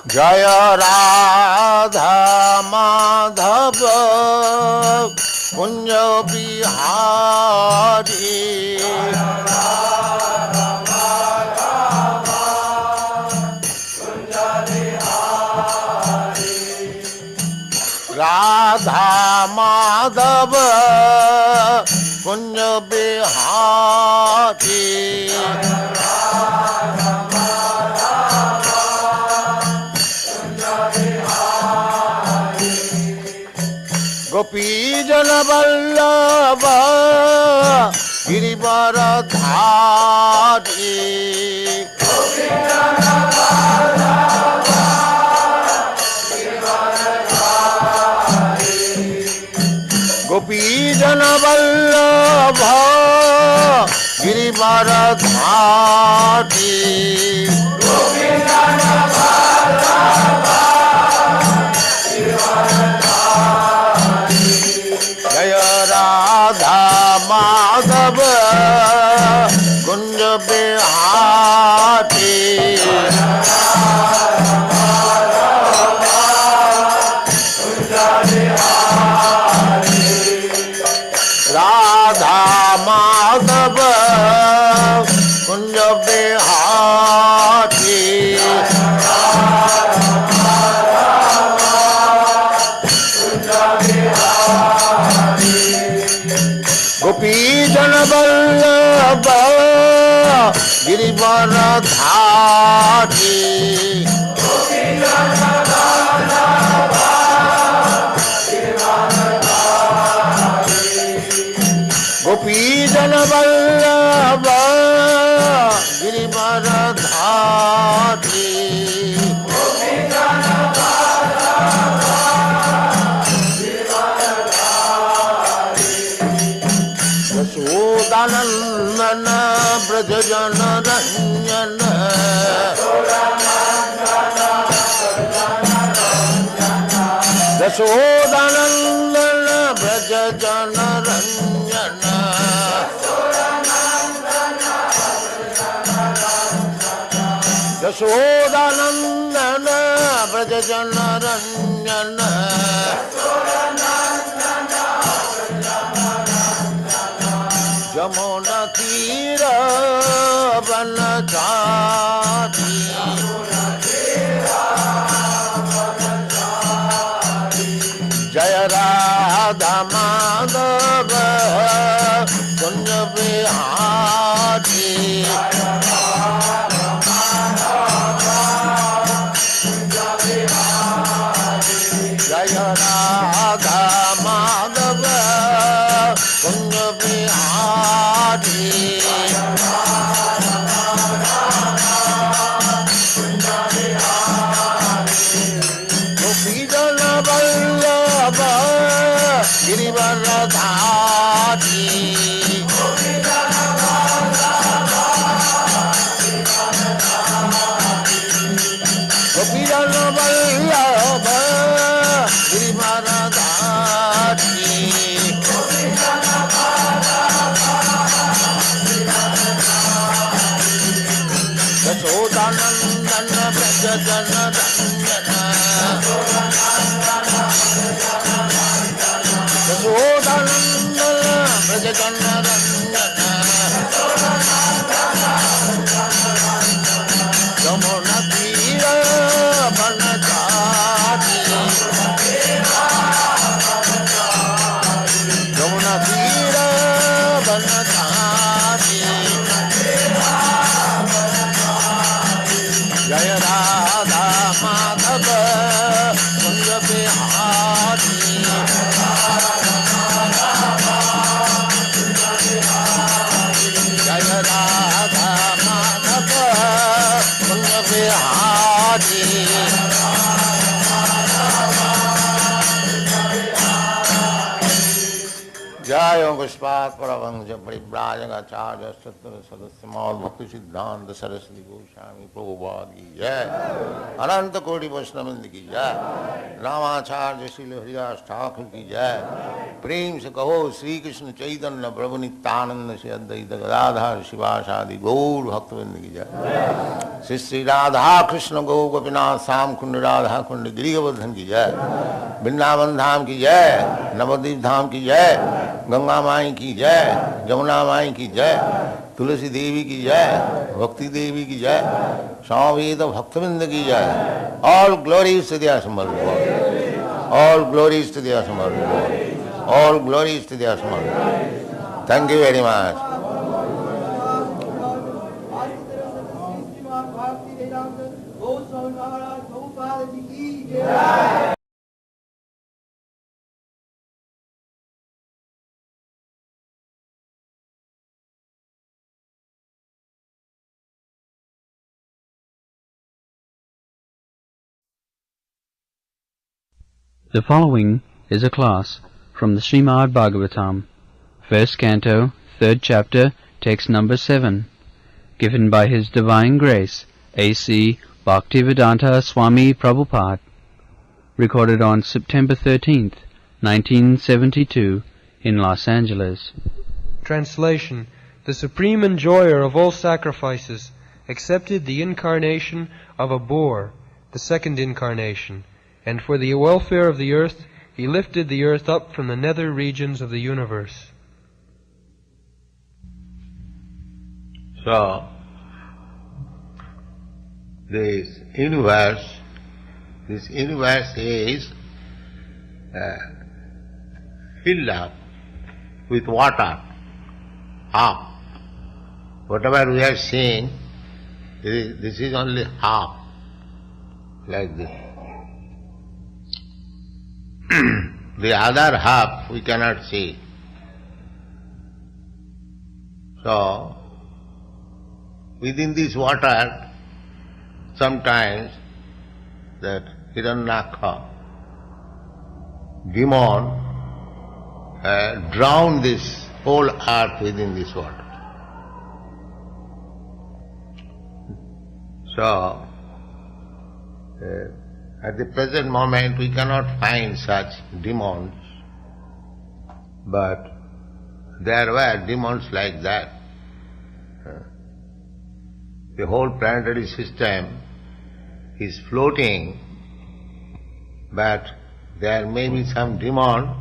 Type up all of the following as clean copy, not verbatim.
Jaya Radha Madhava Kunja Bihari Radha Madhava Kunja Bihari Gopi Jana Vallabha Girivaradhari Gopi Jana Vallabha Girivaradhari Gopi Jana Vallabha Jaya Radha Madhava Kunja Bihari Radha Madhava Kunja Bihari Gopi Jana Vallabha Girivaradhari Gopi Jana Vallabha Girivaradhari Gopi Jana Vallabha Girivaradhari Gopi Jana Yashodanandana Brajajana Ranjana Yashodanandana Brajajana Ranjana Yashodanandana Brajajana Ranjana Jamuna Tira Vanachari Jaya Radha Madhava Kunja Bihari Jaya Radha Madhava Kunja Bihari Gopi Jana Vallabha Girivaradhari Gopi Jana Vallabha Girivaradhari Yashodanandana Brajajana Ranjana Yashodanandana Brajajana Ranjana Jamuna Tira Vanachari Jamuna Tira Vanachari Jaya Radha Madhava Kunja Bihari Jai Om Pushpat Paravangja Paribrajagacharya Sattva Sadasyamal Bhakti Siddhanta Saraswati Goswami Prabhupada ki Jai Ananta Koti Vaishnavindi ki Jai Ramacharya Srila Haridas Thakur ki Jai Prem se kaho Sri Krishna Chaitanya Prabhu Nityananda Shri Advaita Gadadhar Shivasadi Gaur Bhaktivinoda ki Jai Shri Shri Radha Krishna Gaur Gopinath Sam Kund Radha Kund Girigavardhan ki Jai Vrindavan Dham ki Jai Navadvip Dham ki Jai Ganga माई की जय जमुना माई की जय तुलसी देवी की जय भक्ति देवी की जय समवेत भक्तवृंद की जय all glories to the assembled all glories to the assembled all glories to the assembled thank you very much The following is a class from the Srimad Bhagavatam, first canto, third chapter, text number 7, given by His Divine Grace, A.C. Bhaktivedanta Swami Prabhupada, recorded on September 13th, 1972, in Los Angeles. Translation: The Supreme Enjoyer of all sacrifices accepted the incarnation of a boar, the second incarnation, and for the welfare of the earth, he lifted the earth up from the nether regions of the universe. So, this universe is filled up with water, half. Whatever we are seeing, this is only half, like this. The other half we cannot see. So, within this water, sometimes that Hiranyaka, demon, drown this whole earth within this water. So, at the present moment we cannot find such demons, but there were demons like that. The whole planetary system is floating, but there may be some demon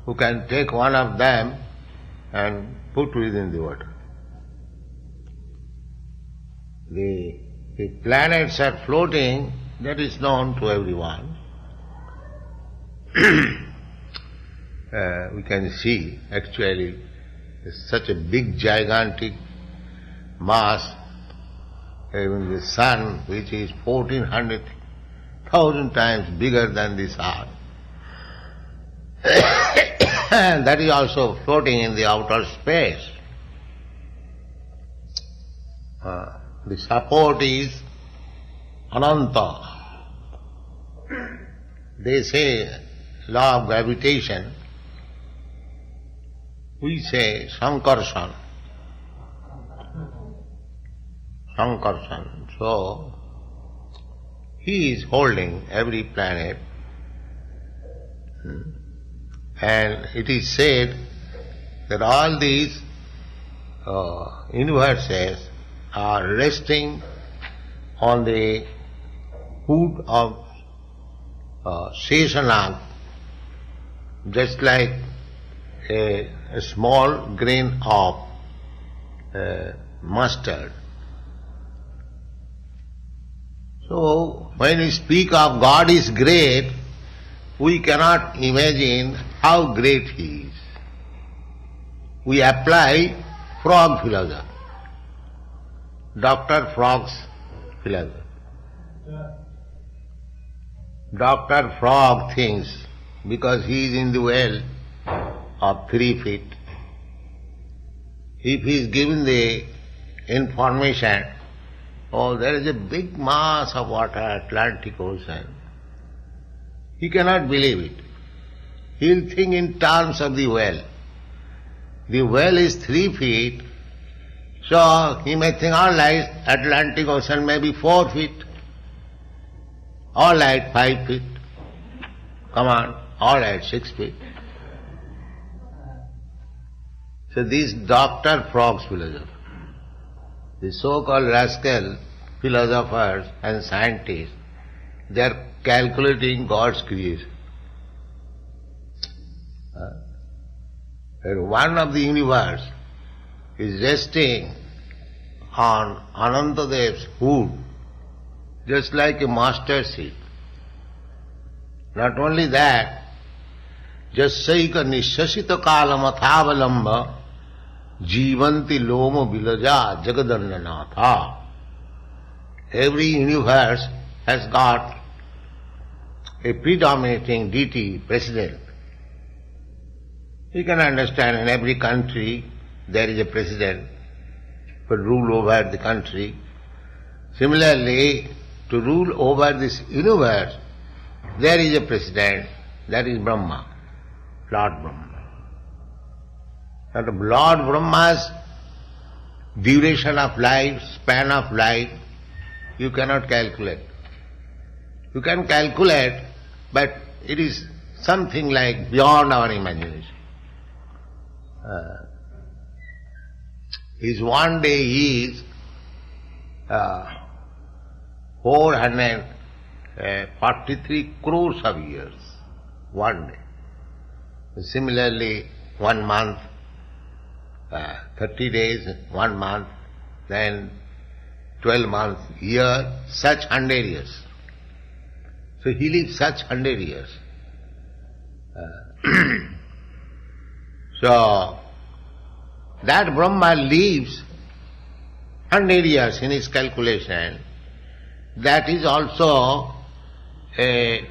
who can take one of them and put within the water. The planets are floating, that is known to everyone. We can see actually such a big gigantic mass, even the sun, which is 1,400,000 times bigger than this earth. That is also floating in the outer space. The support is Ananta. They say law of gravitation, we say Sankarsan. Sankarsan. So, he is holding every planet, and it is said that all these universes are resting on the foot of Sheshanag, just like a small grain of mustard. So, when we speak of God is great, we cannot imagine how great He is. We apply frog philosophy, Dr. Frog's philosophy. Dr. Frog thinks, because he is in the well of 3 feet, if he is given the information, oh, there is a big mass of water, Atlantic Ocean, he cannot believe it. He will think in terms of the well. the well is 3 feet, so he may think, all right, Atlantic Ocean may be 4 feet. All right, 5 feet. Come on, all right, 6 feet. So these Dr. Frogs philosophers, the so-called rascal philosophers and scientists, they are calculating God's creation. And one of the universe is resting on Anantadev's hood, just like a master seat. Not only that, Jasyaika nishasita kalam athavalamba jivanti loma vilaja jagadannanatha. Every universe has got a predominating deity, president. You can understand in every country there is a president for rule over the country. Similarly, to rule over this universe, there is a president, that is Brahma, Lord Brahma. And Lord Brahma's duration of life, span of life, you cannot calculate. You can calculate, but it is something like beyond our imagination. His one day is 443 crores of years, one day. Similarly, 1 month, 30 days, 1 month, then 12 months, year, such 100 years. So he lives such 100 years. So that Brahma lives 100 years in his calculation. That is also a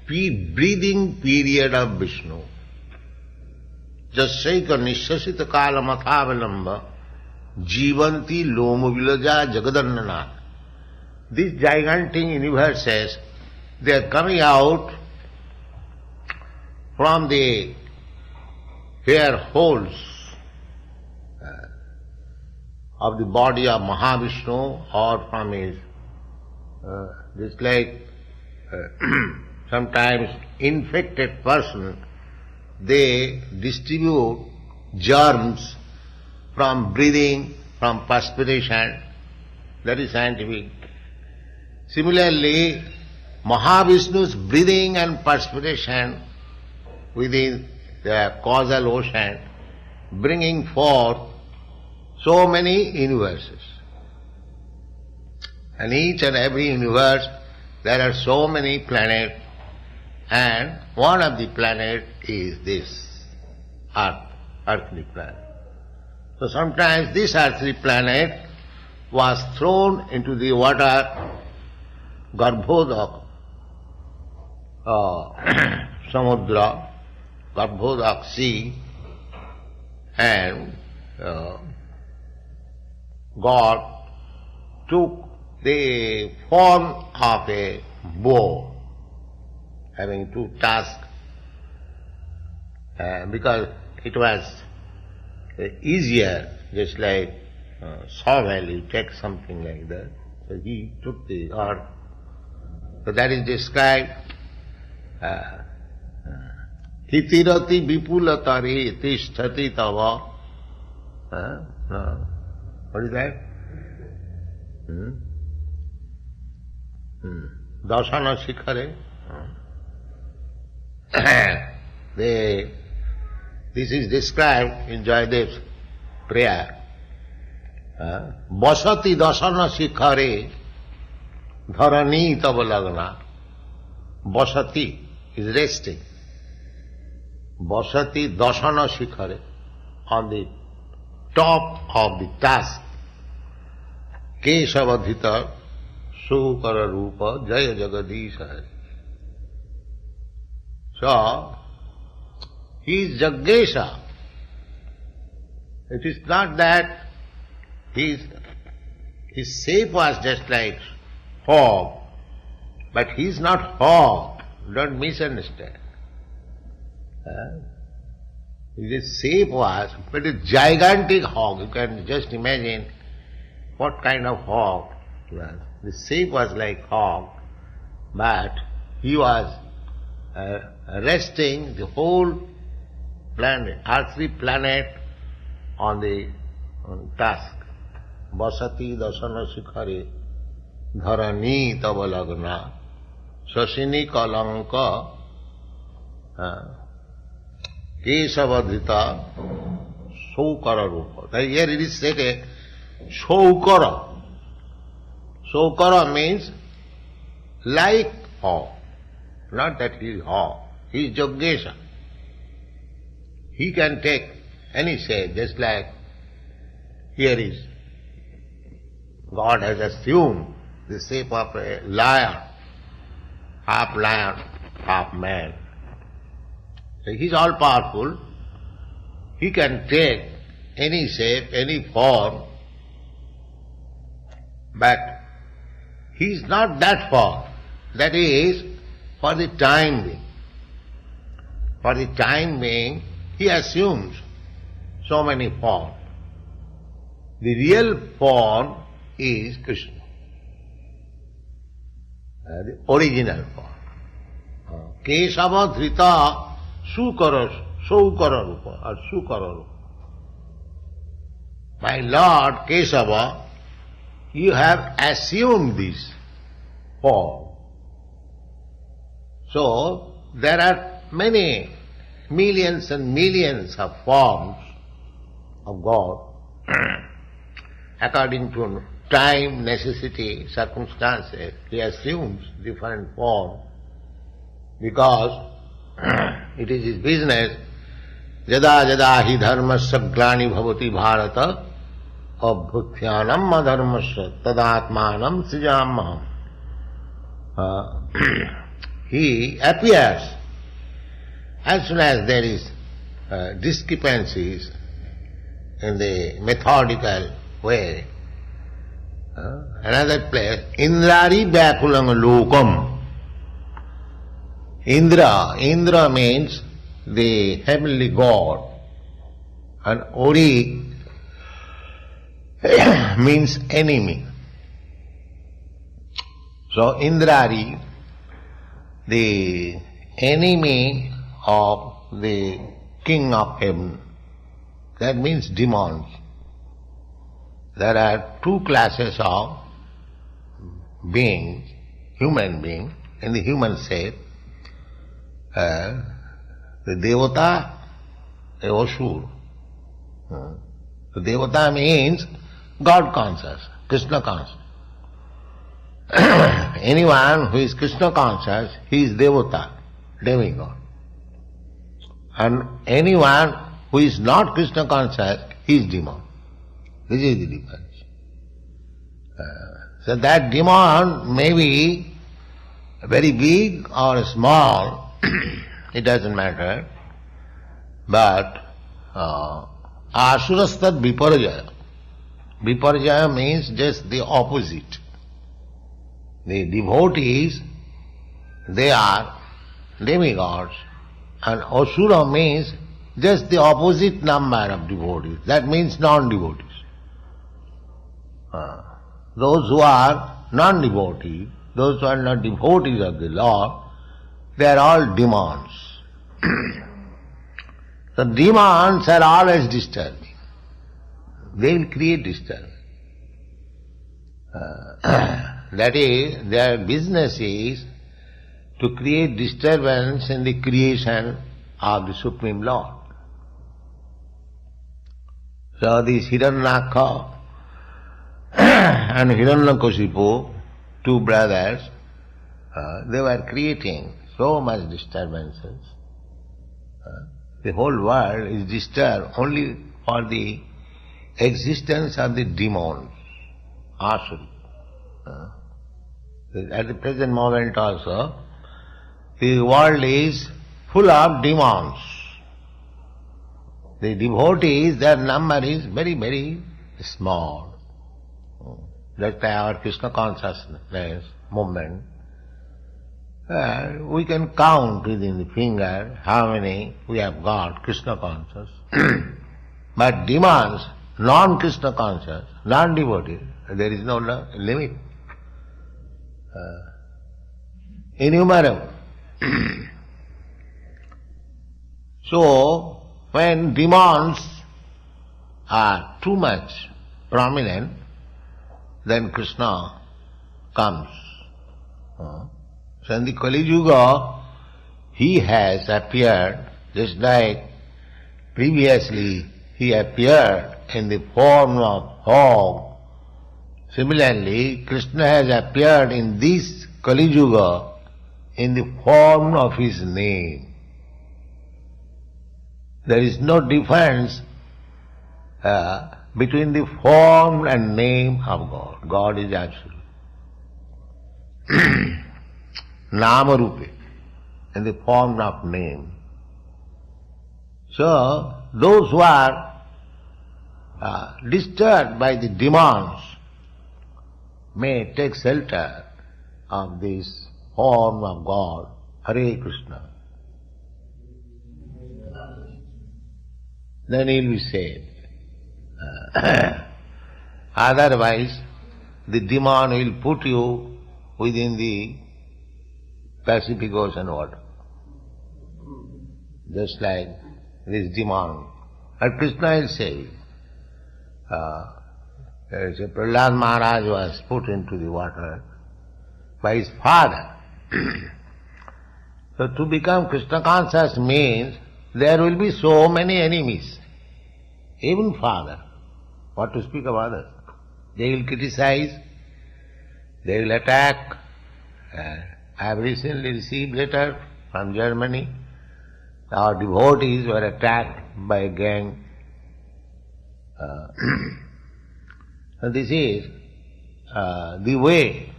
breathing period of Vishnu. Jasyaika nishasita kalam athavalamba jivanti loma vilaja jagadannana. These gigantic universes, they are coming out from the hair holes of the body of Mahavishnu or from his, just like sometimes infected person, they distribute germs from breathing, from perspiration, that is scientific. Similarly, Mahavishnu's breathing and perspiration within the causal ocean, bringing forth so many universes. And each and every universe, there are so many planets, and one of the planets is this, Earth, earthly planet. So sometimes this earthly planet was thrown into the water, Garbhodak, Samudra, Garbhodak sea, and God took the form of a bow, having 2 tusks, because it was easier, just like shovel, you take something like that. So he took the earth. So that is described. Hitirati vipulatari tishtati tava. What is that? Dasana Shikhare. This is described in Jayadev's prayer. Vasati dasana shikhare dharani tabalagna. Vasati is resting. Vasati dasana shikhare, on the top of the tusk. Keshavadhita sukara rupa jaya jagadisha. So, he is Jaggesha. It is not that his shape was just like hog, but he is not hog. Don't misunderstand. His shape was, but a gigantic hog. You can just imagine what kind of hog he was. The shape was like hog, but he was resting the whole planet, earthly planet on the tusk. Vasati dasana shikhare dharani tavalagna sasini kalanka kesavadhita saukara rupa. Here it is said saukara. Saukara means like hog. Not that he is hog. He is Yogesha. He can take any shape, just like here is. God has assumed the shape of a lion, half man. So he is all powerful. He can take any shape, any form, but he is not that form. That is for the time being. For the time being, he assumes so many forms. The real form is Krishna, the original form. Kesava dhrita saukara rupa or sukara rupa. My Lord Kesava, you have assumed this form. So there are many millions and millions of forms of God according to time, necessity, circumstances. He assumes different form because it is his business. Jada jada hi dharmasya glani bhavati bharata abhutyanam adharmasya tadatmanam srijamaham. He appears as soon as there is discrepancies in the methodical way. Another place, Indrari Vyakulam Lokam. Indra means the heavenly God, and Ori means enemy. So Indrari, the enemy of the king of heaven, that means demons. There are two classes of beings, human beings, in the human shape. The Devata, the Asur. The Devata means God conscious, Krishna conscious. Anyone who is Krishna conscious, he is Devata, demigod. And anyone who is not Krishna conscious, he is demon. This is the difference. So that demon may be very big or small, it doesn't matter, but asurastad viparjaya. Viparjaya means just the opposite. The devotees, they are demigods, and asura means just the opposite number of devotees. That means non-devotees. Those who are non-devotees, those who are not devotees of the Lord, they are all demons. The demons are always disturbing. They will create disturbance. That is, their business is to create disturbance in the creation of the Supreme Lord. So these Hiranyaka and Hiranyakashipu, two brothers, they were creating so much disturbances. The whole world is disturbed only for the existence of the demons, asura. At the present moment also, the world is full of demons. The devotees, their number is very, very small. That's our Krishna consciousness movement. We can count within the finger how many we have got Krishna conscious. But demons, non-Krishna conscious, non-devotee, there is no limit. Innumerable. So, when demons are too much prominent, then Krishna comes. So in the Kali Yuga, he has appeared just like previously he appeared in the form of hog. Similarly, Krishna has appeared in this Kali Yuga in the form of his name. There is no difference between the form and name of God. God is absolute. Nama Rupe, in the form of name. So, those who are disturbed by the demons may take shelter of this form of God, Hare Krishna. Then he will be saved. Otherwise, the demon will put you within the Pacific Ocean water. Just like this demon. And Krishna will say, Prahlad Maharaj was put into the water by his father. So to become Krishna conscious means there will be so many enemies. Even father, what to speak of others. They will criticize, they will attack. I have recently received letter from Germany. Our devotees were attacked by a gang. This is the way.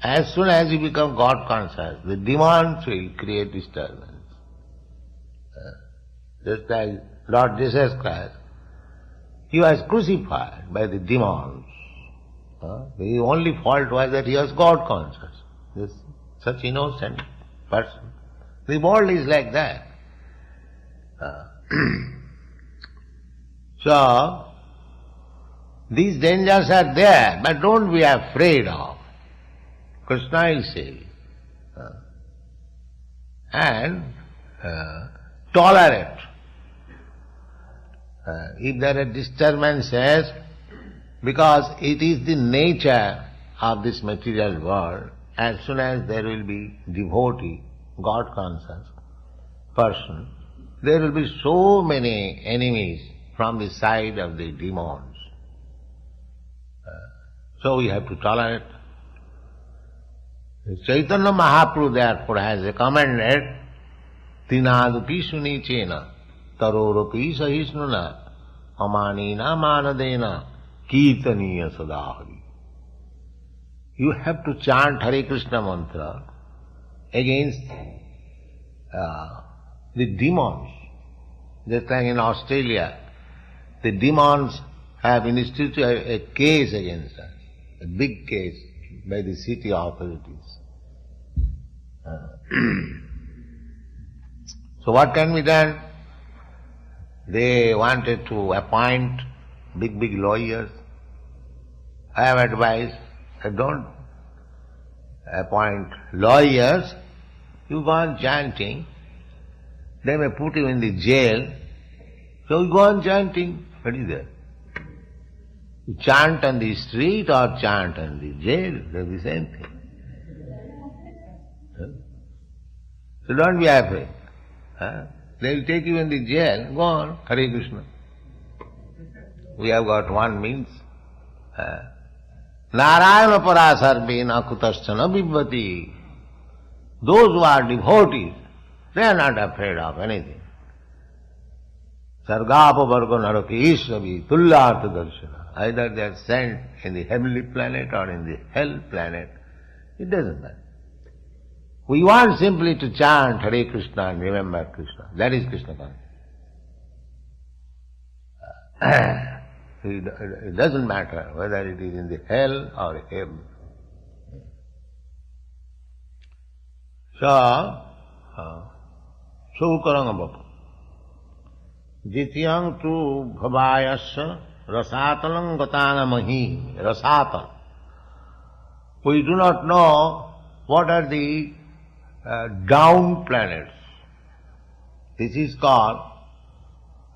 As soon as you become God conscious, the demons will create disturbance. Just like Lord Jesus Christ, he was crucified by the demons. The only fault was that he was God conscious. This such innocent person. The world is like that. So, these dangers are there, but don't be afraid of. Krishna will save you. And tolerate. If there are disturbances, because it is the nature of this material world, as soon as there will be devotee, God conscious person, there will be so many enemies from the side of the demons. So we have to tolerate. Chaitanya Mahaprabhu therefore has recommended Tinadupi Sunichena Tarorupi Sahisnuna Amanina Manadena Kirtaniya Sadahari. You have to chant Hare Krishna mantra against the demons. Just like in Australia, the demons have instituted a case against us, a big case by the city authorities. So what can be done? They wanted to appoint big lawyers. I have advised, don't appoint lawyers, you go on chanting, they may put you in the jail, so you go on chanting. What is that? You chant on the street or chant on the jail, they're the same thing. So don't be afraid. They will take you in the jail, go on, Hare Krishna. We have got one means. Narayana parasarvena kutaschana vibhati. Those who are devotees, they are not afraid of anything. Sargapa varga naraki ishravi tullartha darshana. Either they are sent in the heavenly planet or in the hell planet. It doesn't matter. We want simply to chant Hare Krishna and remember Krishna. That is Krishna consciousness. It doesn't matter whether it is in the hell or heaven. Sa Sukaranga Bapa. Dityang tu bhavayasya rasatalang gatanamahi. Rasatal. We do not know what are the down planets. This is called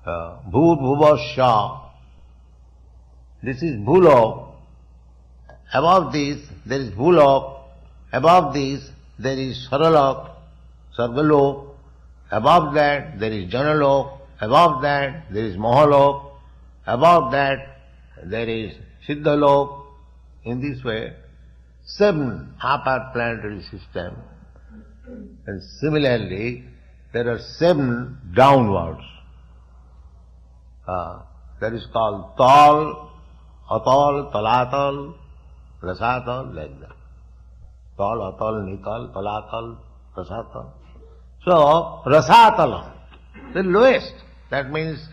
Bhut Bhuvasya. This is Bhulok. Above this there is Bhulok. Above this there is Saralok, Sargalok. Above that there is Janalok. Above that there is Mahalok. Above that there is Siddhalok. In this way, 7 upper planetary systems. And similarly, there are 7 downwards. That is called Tal, Atal, Talatal, Rasatal, like that. Tal, Atal, Nital, Talatal, Rasatal. So, Rasatal, the lowest, that means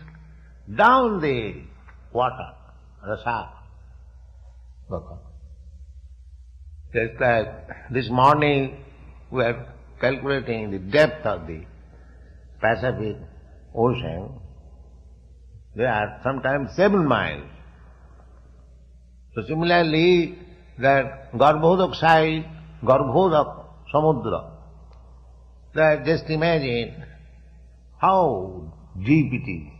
down the water, Rasat. Just like this morning we are calculating the depth of the Pacific Ocean. They are sometimes 7 miles. So similarly, that Garbhodak side, Garbhodak Samudra, that just imagine how deep it is.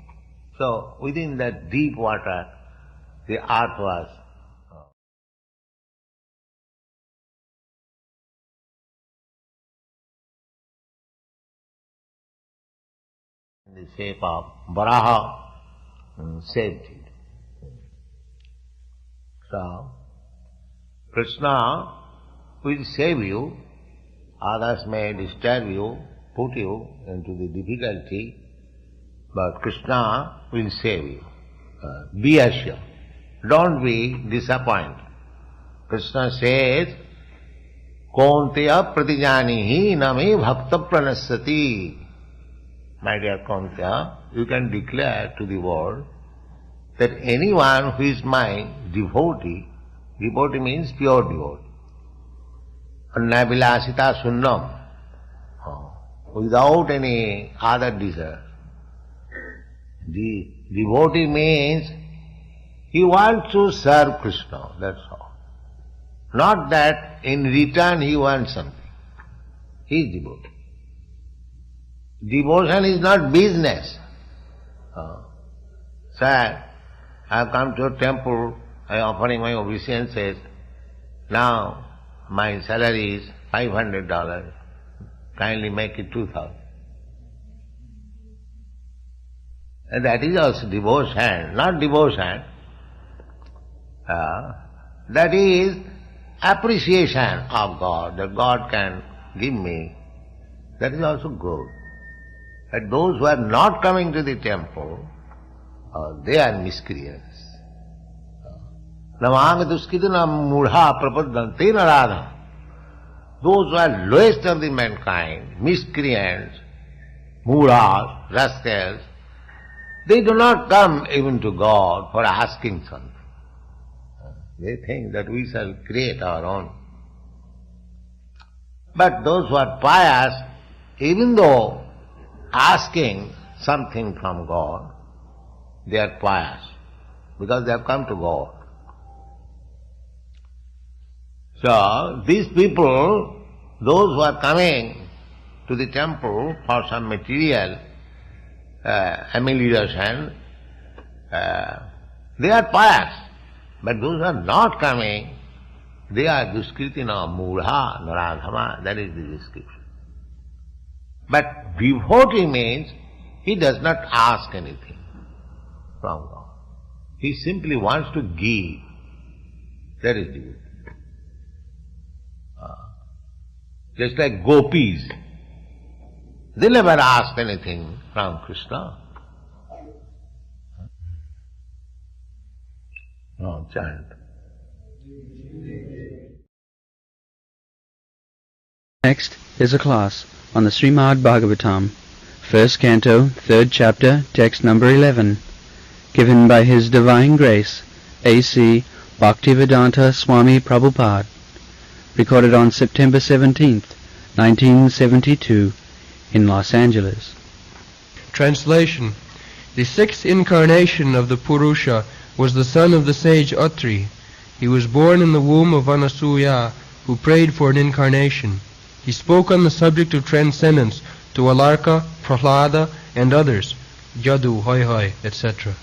So within that deep water, the earth was in the shape of Varaha saved it. So, Krishna will save you, others may disturb you, put you into the difficulty, but Krishna will save you. Be assured. Don't be disappointed. Krishna says, Kaunteya pratijanihi name bhakta pranasyati. My dear Kaunteya, you can declare to the world that anyone who is my devotee, devotee means pure devotee, annavilasita sunnam, without any other desire. The devotee means he wants to serve Krishna, that's all. Not that in return he wants something. He is devotee. Devotion is not business. Sir, I have come to a temple, I am offering my obeisances. Now my salary is $500. Kindly make it 2,000. And that is also devotion, not devotion. That is appreciation of God, that God can give me. That is also good. But those who are not coming to the temple, they are miscreants. Namanga duskidana mudha prapadante naradha. Those who are lowest of the mankind, miscreants, mudhas, rascals, they do not come even to God for asking something. They think that we shall create our own. But those who are pious, even though asking something from God, they are pious, because they have come to God. So, these people, those who are coming to the temple for some material amelioration, they are pious. But those who are not coming, they are duskritina, mudha, naradhama, that is the description. But devotee means he does not ask anything from God. He simply wants to give. That is devotee. Just like gopis, they never ask anything from Krishna. No, chant. Next is a class on the Srimad Bhagavatam, 1st Canto, 3rd Chapter, text number 11, given by His Divine Grace, A.C. Bhaktivedanta Swami Prabhupada, recorded on September 17th, 1972, in Los Angeles. Translation. The sixth incarnation of the Purusha was the son of the sage Atri. He was born in the womb of Anasuya, who prayed for an incarnation. He spoke on the subject of transcendence to Alarka, Prahlada, and others, Jadu, Hoi Hoi, etc.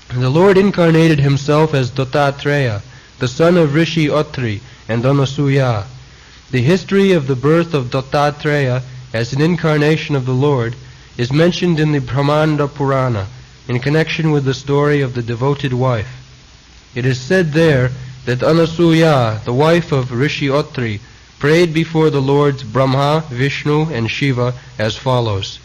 The Lord incarnated himself as Dattatreya, the son of Rishi Atri and Anasuya. The history of the birth of Dattatreya as an incarnation of the Lord is mentioned in the Brahmanda Purana in connection with the story of the devoted wife. It is said there that Anasuya, the wife of Rishi Atri, prayed before the Lords Brahma, Vishnu, and Shiva as follows: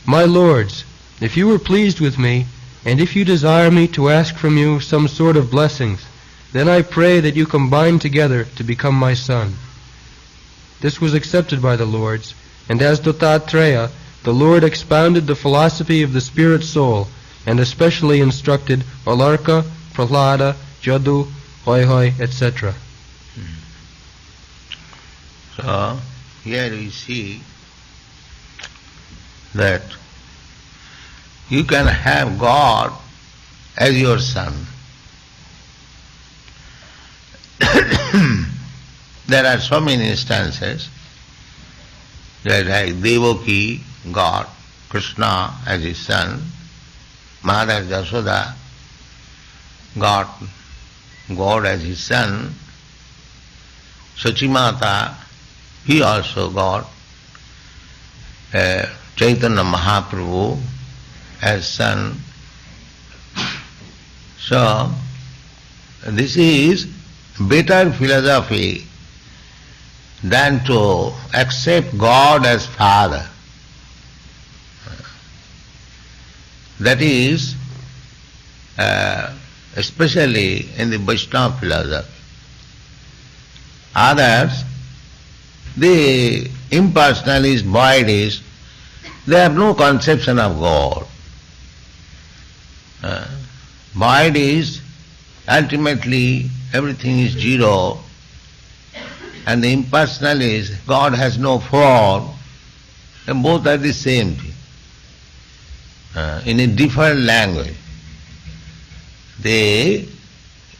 My Lords, if you are pleased with me, and if you desire me to ask from you some sort of blessings, then I pray that you combine together to become my son. This was accepted by the Lords, and as Dattatreya, the Lord expounded the philosophy of the spirit soul, and especially instructed Alarka, Prahlada, Jadu, Hoi Hoi, etc. So, here we see that you can have God as your son. There are so many instances that like Devaki got Krishna as his son, Mother Jasoda got God as his son, Sachimata, he also got Chaitanya Mahaprabhu as son. So, this is better philosophy than to accept God as Father. That is, especially in the Vaishnava philosophy. Others, the impersonalists, voidists, they have no conception of God. Void is ultimately everything is zero, and the impersonal is God has no form, and both are the same thing. In a different language. The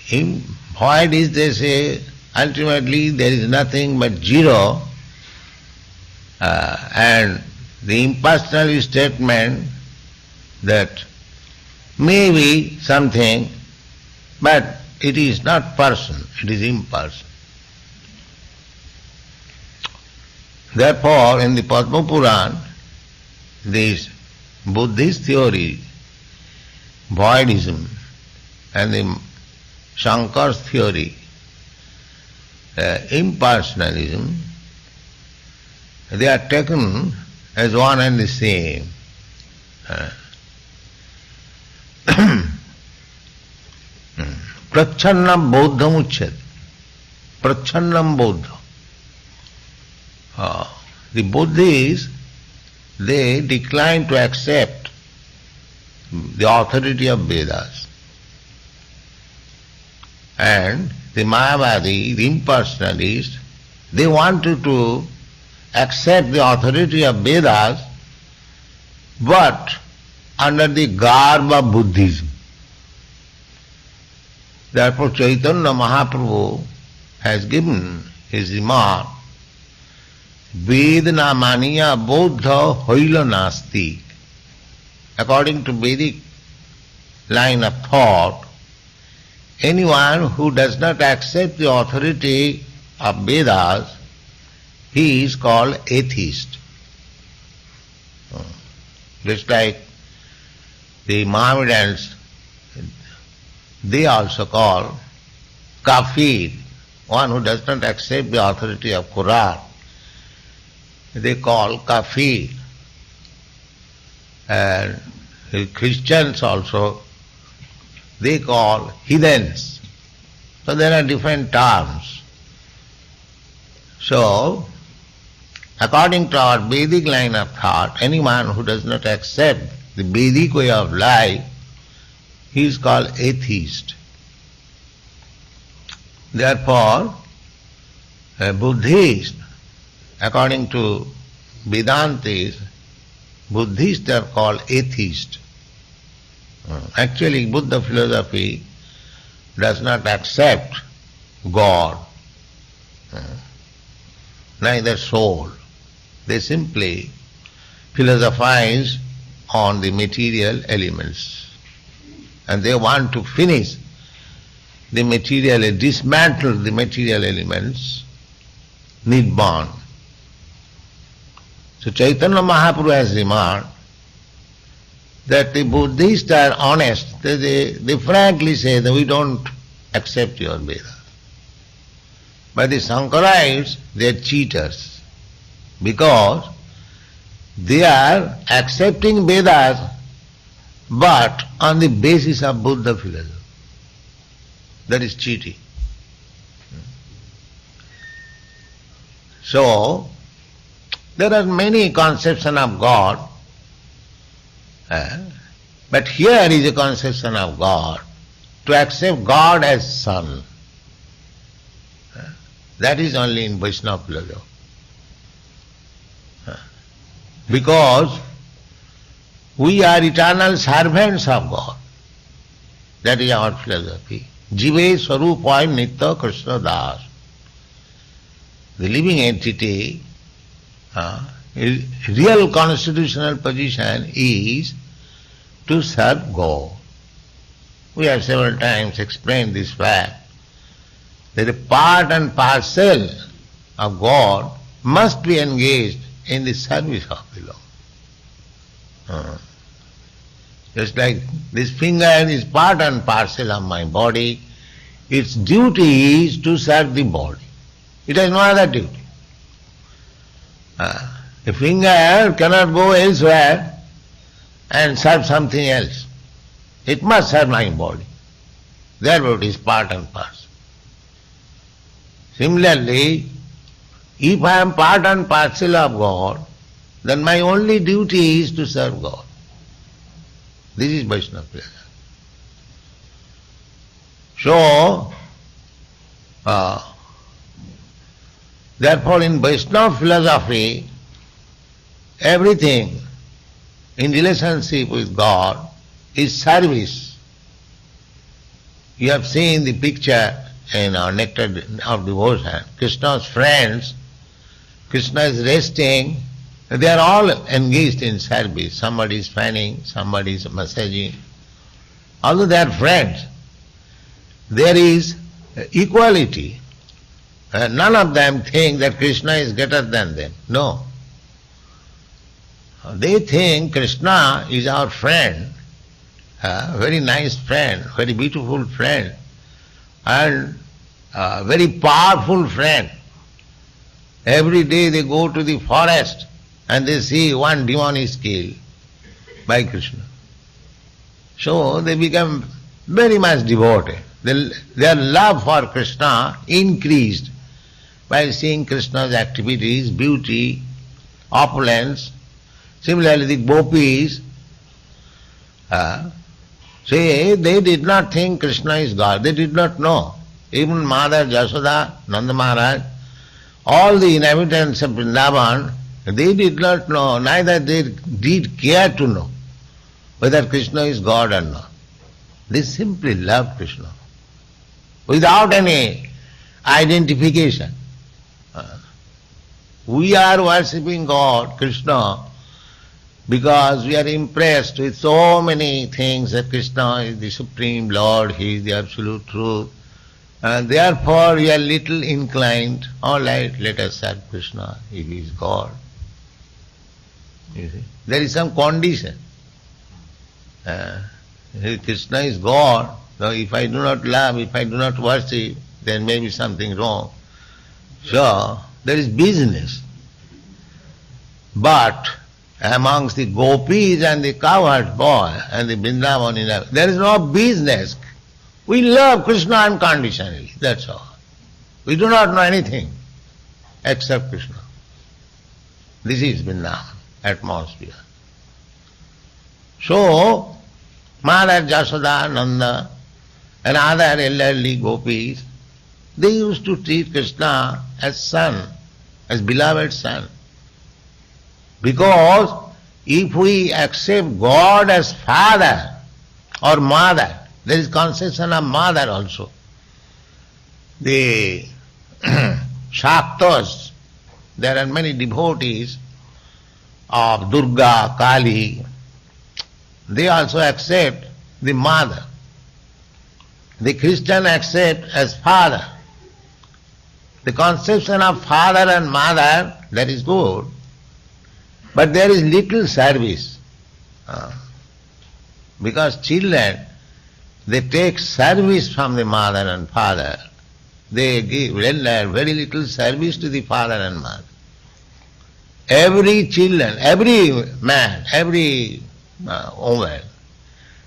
void is, they say, ultimately there is nothing but zero, and the impersonal statement that may be something, but it is not person, it is impersonal. Therefore, in the Padma Puran, this Buddhist theory, voidism, and the Shankar's theory, impersonalism, they are taken as one and the same. Prachannam Bodham Uchyat. Prachannam Bodha. The Buddhists, they decline to accept the authority of Vedas. And the Mayavadi, the impersonalists, they wanted to accept the authority of Vedas, but under the garb of Buddhism. Therefore Chaitanya Mahaprabhu has given his remark, Vedana maniya bodha hoila nasti. According to Vedic line of thought, anyone who does not accept the authority of Vedas, he is called atheist. Just like the Mohammedans, they also call kafir, one who does not accept the authority of Quran. They call kafir. And the Christians also, they call heathens. So there are different terms. So, according to our Vedic line of thought, anyone who does not accept the Vedic way of life, he is called atheist. Therefore, Buddhists, according to Vedantis, Buddhists are called atheists. Actually, Buddha philosophy does not accept God, neither soul. They simply philosophize on the material elements. And they want to finish the material, dismantle the material elements, Nibbana. So Chaitanya Mahaprabhu has remarked that the Buddhists are honest. They frankly say that we don't accept your Vedas. But the Shankarites, they are cheaters, because they are accepting Vedas but on the basis of Buddha philosophy. That is cheating. So, there are many conceptions of God, but here is a conception of God, to accept God as Son. That is only in Vaishnava philosophy. Because we are eternal servants of God. That is our philosophy. Jive Swarupai Nitya Krishna Das. The living entity, real constitutional position is to serve God. We have several times explained this fact, that a part and parcel of God must be engaged in the service of the Lord. Just like this finger is part and parcel of my body, its duty is to serve the body. It has no other duty. A finger cannot go elsewhere and serve something else. It must serve my body. Therefore it is part and parcel. Similarly, if I am part and parcel of God, then my only duty is to serve God. This is Vaishnava philosophy. So, therefore in Vaishnava philosophy, everything in relationship with God is service. You have seen the picture in our Nectar of Devotion. Krishna's friends, Krishna is resting, they are all engaged in service. Somebody is fanning, somebody is massaging. Although they are friends, there is equality. None of them think that Krishna is greater than them. No. They think Krishna is our friend, a very nice friend, very beautiful friend, and a very powerful friend. Every day they go to the forest and they see one demon is killed by Krishna. So they become very much devoted. Their love for Krishna increased by seeing Krishna's activities, beauty, opulence. Similarly, the gopis, say they did not think Krishna is God. They did not know. Even Mother Jasoda, Nanda Maharaj, all the inhabitants of Vrindavan, they did not know, neither they did care to know whether Krishna is God or not. They simply love Krishna without any identification. We are worshipping God, Krishna, because we are impressed with so many things that Krishna is the Supreme Lord, He is the Absolute Truth, and therefore we are little inclined, all right, let us serve Krishna, if He is God. You see? There is some condition. Krishna is God, so if I do not love, if I do not worship, then maybe something wrong. So, there is business. But amongst the gopis and the cowherd boy and the Vrindavan, there is no business. We love Krishna unconditionally, that's all. We do not know anything except Krishna. This is Vrindavan atmosphere. So, Mother Jasoda, Nanda and other elderly gopis, They used to treat Krishna as son, as beloved son. Because if we accept God as father or mother, there is conception of mother also. The Shaktas, there are many devotees of Durga, Kali, they also accept the mother. The Christian accept as father. The conception of father and mother, that is good, but there is little service. Because children, they take service from the mother and father. They render very little service to the father and mother. Every children, every man, every woman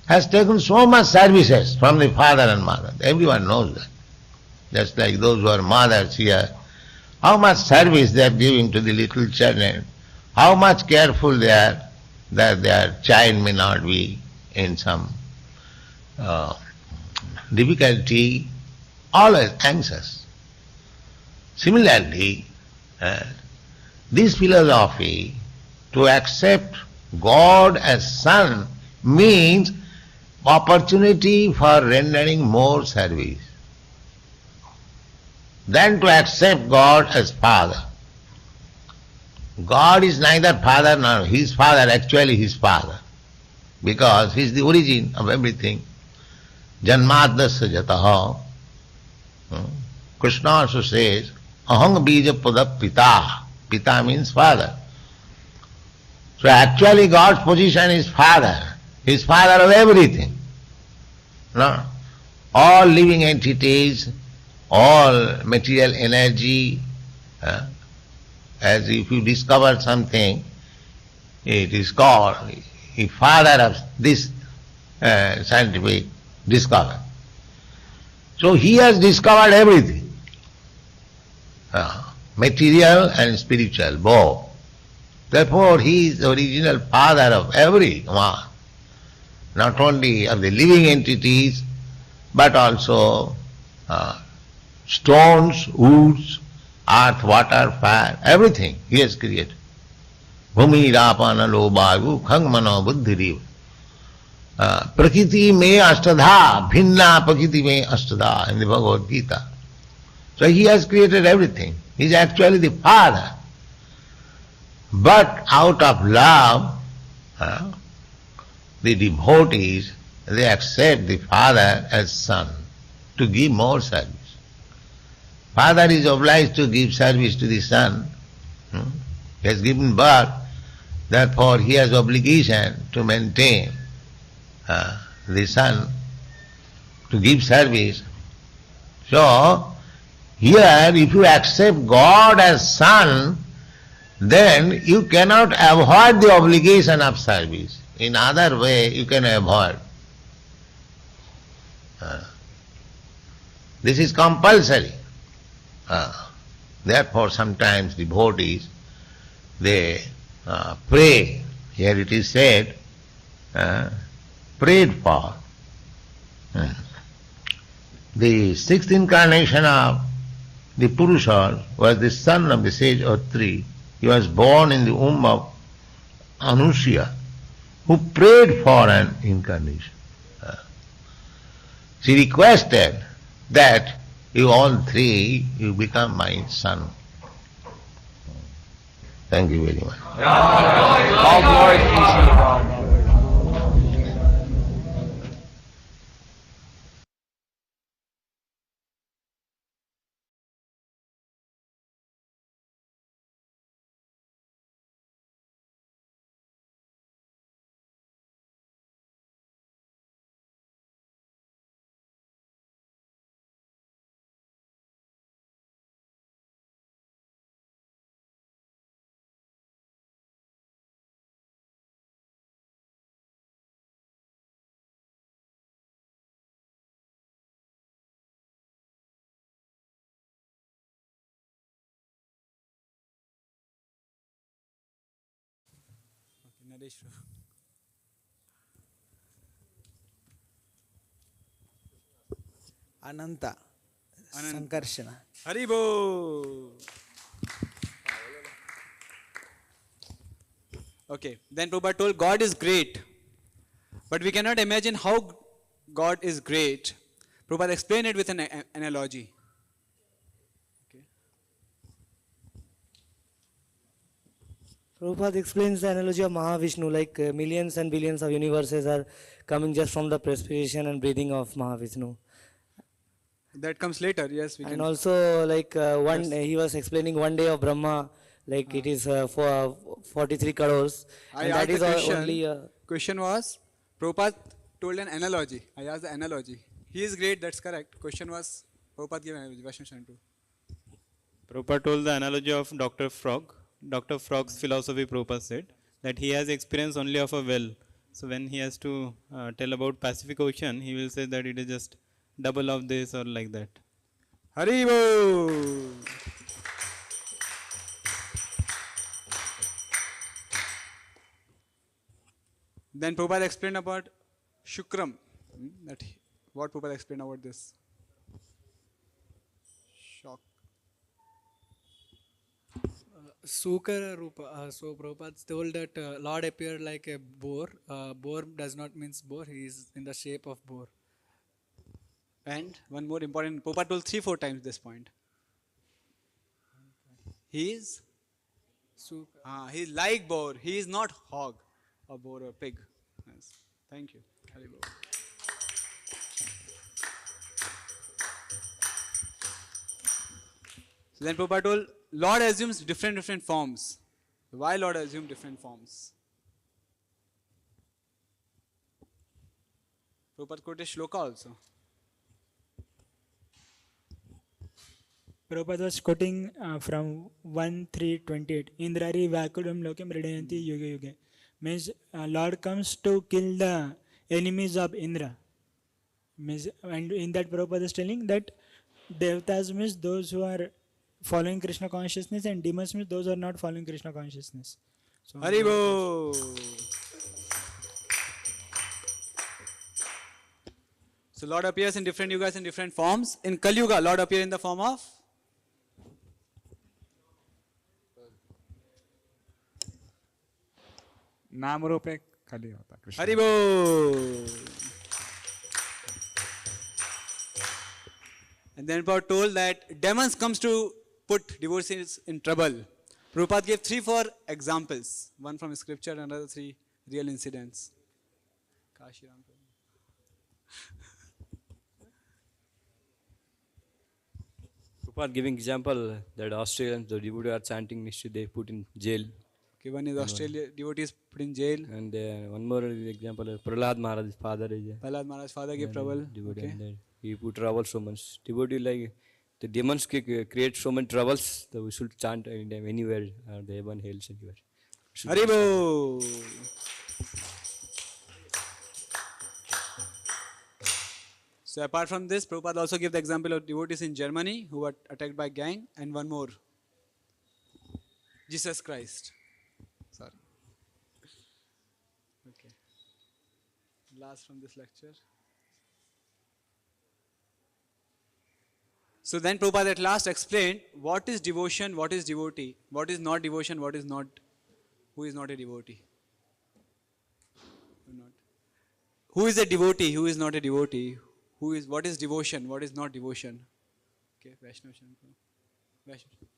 has taken so much services from the father and mother. Everyone knows that. Just like those who are mothers here, how much service they are giving to the little children, how much careful they are that their child may not be in some difficulty, always anxious. Similarly, this philosophy, to accept God as son, means opportunity for rendering more service than to accept God as father. God is neither father nor his father, actually his father, because he is the origin of everything. Janmadasya jataha. Krishna also says, ahang bija pada pita. Pita means father. So actually God's position is father. He is father of everything. No? All living entities, all material energy, as if you discover something, it is called the father of this scientific discovery. So he has discovered everything, material and spiritual, both. Therefore he is the original father of everyone, not only of the living entities, but also stones, woods, earth, water, fire, everything he has created. Bhumi rapana lo bagu khang mano buddhiriv. Prakriti me ashtadha, bhinna prakriti me ashtadha in the Bhagavad Gita. So he has created everything. He is actually the father. But out of love, the devotees, they accept the father as son to give more service. Father is obliged to give service to the son. He has given birth, therefore he has obligation to maintain the son, to give service. So, here if you accept God as son, then you cannot avoid the obligation of service. In other way you can avoid. This is compulsory. Therefore sometimes devotees, they pray. Here it is said, prayed for. The sixth incarnation of the Purusha was the son of the sage Atri. He was born in the womb of Anushya, who prayed for an incarnation. She requested that you all three, you become my son. Thank you very much. All glory to Srila. Ananta. Sankarshana. Haribo. Okay, then Prabhupada told God is great, but we cannot imagine how God is great. Prabhupada explained it with an analogy. Okay. Prabhupada explains the analogy of Mahavishnu, like millions and billions of universes are coming just from the respiration and breathing of Mahavishnu. That comes later, yes, we And can. also, like Yes. he was explaining one day of Brahma, like it is for 43 crores, I and asked that the is question. only. Question was, Prabhupada told an analogy. I asked the analogy. He is great, that's correct. Question was, Prabhupada gave an analogy. Vaishnav Shantu. Prabhupada told the analogy of Dr. Frog. Dr. Frog's philosophy, Prabhupada said that he has experience only of a well. So when he has to tell about Pacific Ocean, he will say that it is just double of this or like that. Haribo! Then Prabhupada explained about Shukram. What Prabhupada explained about this? Shock. Sukara Rupa. So Prabhupada told that Lord appeared like a boar. Boar does not means boar. He is in the shape of boar. And one more important, Prabhupada told 3-4 times this point. He is? He is like boar. He is not hog or boar or pig. Yes. Thank you. Haribo. So then Prabhupada told, Lord assumes different forms. Why Lord assumed different forms? Prabhupada quoted Shloka also. Prabhupada was quoting from 1:3:28. Indrari Vakulam Lokam Ridayanti Yuga Yuga. Means Lord comes to kill the enemies of Indra. Means, and in that Prabhupada is telling that Devatas means those who are following Krishna consciousness, and demons means those who are not following Krishna consciousness. So, Haribo! So Lord appears in different yugas in different forms. In Kali Yuga, Lord appears in the form of नाम रूप एक खाली होता Krishna. Haribo! And then Prabhupada told that demons comes to put devotees in trouble. Prabhupada gave 3-4 examples. One from scripture, another 3 real incidents. Kashiram. Prabhupada giving example that Australians, the devotees are chanting Nishri, they put in jail. Okay, one is Australia devotees put in jail. And one more example, Prahlad Maharaj's father is Prahlad Maharaj's father gave trouble. Devotee, Okay. and he put trouble so much. Devotee like the demons create so many troubles that we should chant anywhere, the heaven, hell, anywhere. Haribo! So apart from this, Prabhupada also gave the example of devotees in Germany who were attacked by gang, and one more. Jesus Christ. Sorry. Okay. Last from this lecture. So then Prabhupada at last explained what is devotion, what is devotee, what is not devotion, what is not, who is not a devotee. Who is a devotee, who is not a devotee, what is devotion, what is not devotion. Okay, Vaishnav Shankar. Vaishnav.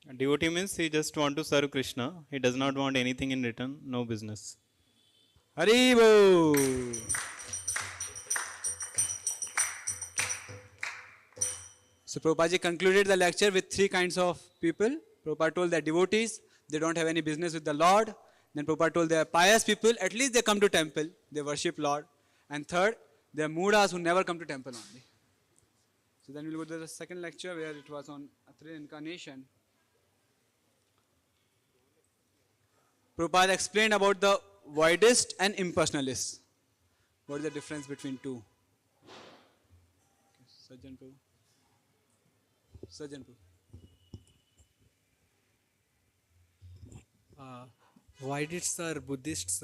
A devotee means he just want to serve Krishna. He does not want anything in return, no business. Haribo! So Prabhupada concluded the lecture with 3 kinds of people. Prabhupada told that devotees, they don't have any business with the Lord. Then Prabhupada told they are pious people, at least they come to temple, they worship Lord. And third, they are mudas who never come to temple only. So then we'll go to the second lecture where it was on Dattatreya incarnation. Prabhupada explained about the voidist and impersonalist. What is the difference between two? Okay, Sajjan Prabhu. Sajjan Prabhu. why did sir Buddhists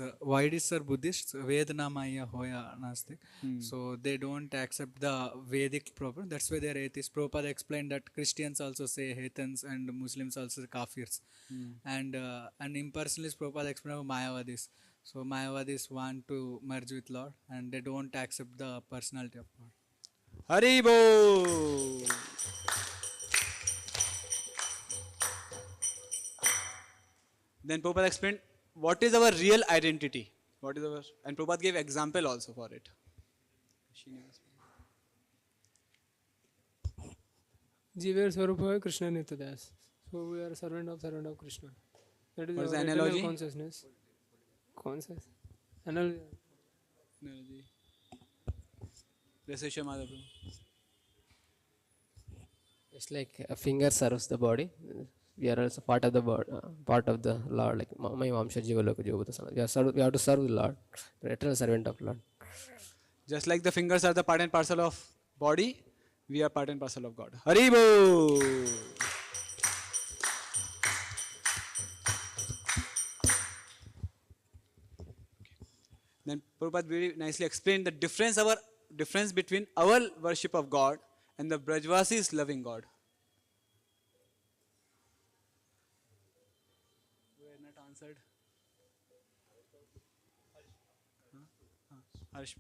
Vedana Maya Hoya Nastik? So they don't accept the Vedic proper. That's why they're atheists. Prabhupada explained that Christians also say Hathans and Muslims also say Kafirs. And impersonalist Prabhupada explained about Mayavadis. So Mayavadis want to merge with Lord and they don't accept the personality of God. Haribo! Then Prabhupada explained what is our real identity. What is our, and Prabhupada gave example also for it. Jiva Swarupa Krishna Nityadas. So we are servant of Krishna. That is What is our the eternal analogy? consciousness. Analogy. Resesha Madhaprabhu. It's like a finger serves the body. We are also part of the part of the Lord. Like my Vamsha Jiva Loka Jivabhuta. We have to serve the Lord, the eternal servant of Lord. Just like the fingers are the part and parcel of body, we are part and parcel of God. Haribo! Then Prabhupada very nicely explained the difference between our worship of God and the Brajvasis loving God. We are not answered. Harish.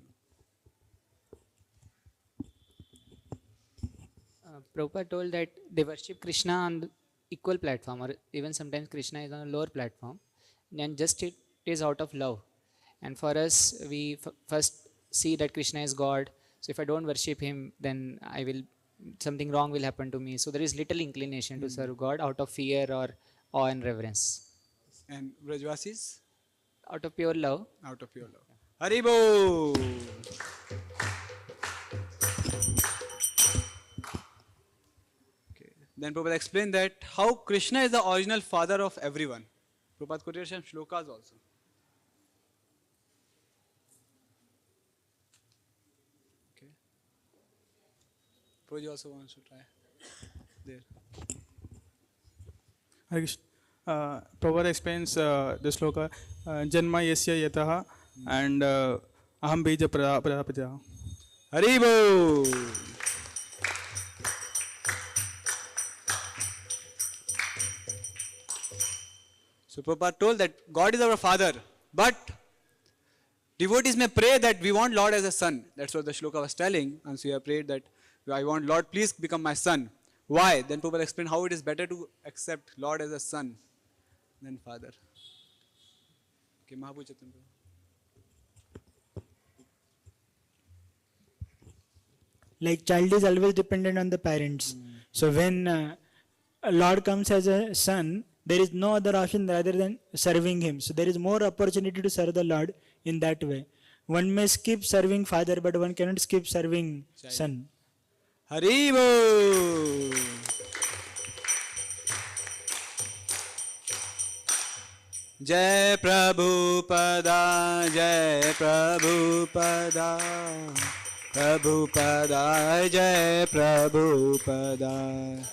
Prabhupada told that they worship Krishna on the equal platform, or even sometimes Krishna is on a lower platform, and just it is out of love. And for us, we first see that Krishna is God. So if I don't worship him, then something wrong will happen to me. So there is little inclination to serve God out of fear or awe and reverence. And Brajvasis? Out of pure love. Out of pure love. Haribo! Okay. Then Prabhupada explained that how Krishna is the original father of everyone. Prabhupada quoted some shlokas also. Okay. Prabhuji also wants to try. There. Hare Krishna. Prabhupada explains the sloka Janma Yasya Yataha and Aham Bija Prajapatya. Haribo! So Prabhupada told that God is our father, but devotees may pray that we want Lord as a son. That's what the shloka was telling. And so you have prayed that I want Lord, please become my son. Why? Then Prabhupada explained how it is better to accept Lord as a son than father. Okay, Mahaprabhu Chaitanya. Like child is always dependent on the parents. So when a Lord comes as a son, there is no other option rather than serving him. So there is more opportunity to serve the Lord in that way. One may skip serving father, but one cannot skip serving son. Haribo! Jai Prabhupada, Jai Prabhupada, Prabhupada, Jai Prabhupada.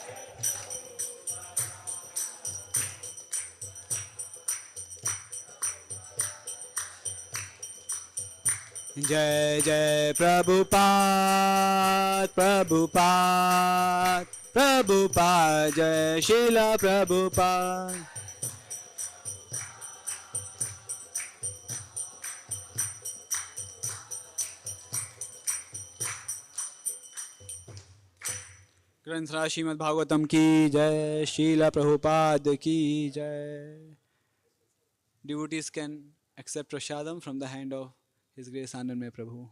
Jai Jai Prabhupada, Prabhupada, Prabhupada, Jai Srila Prabhupada. ग्रंथ राज श्रीमद् भागवतम की जय, Srila Prabhupada की जय. Devotees can accept prasadam from the hand of His Grace Anandamaya Prabhu.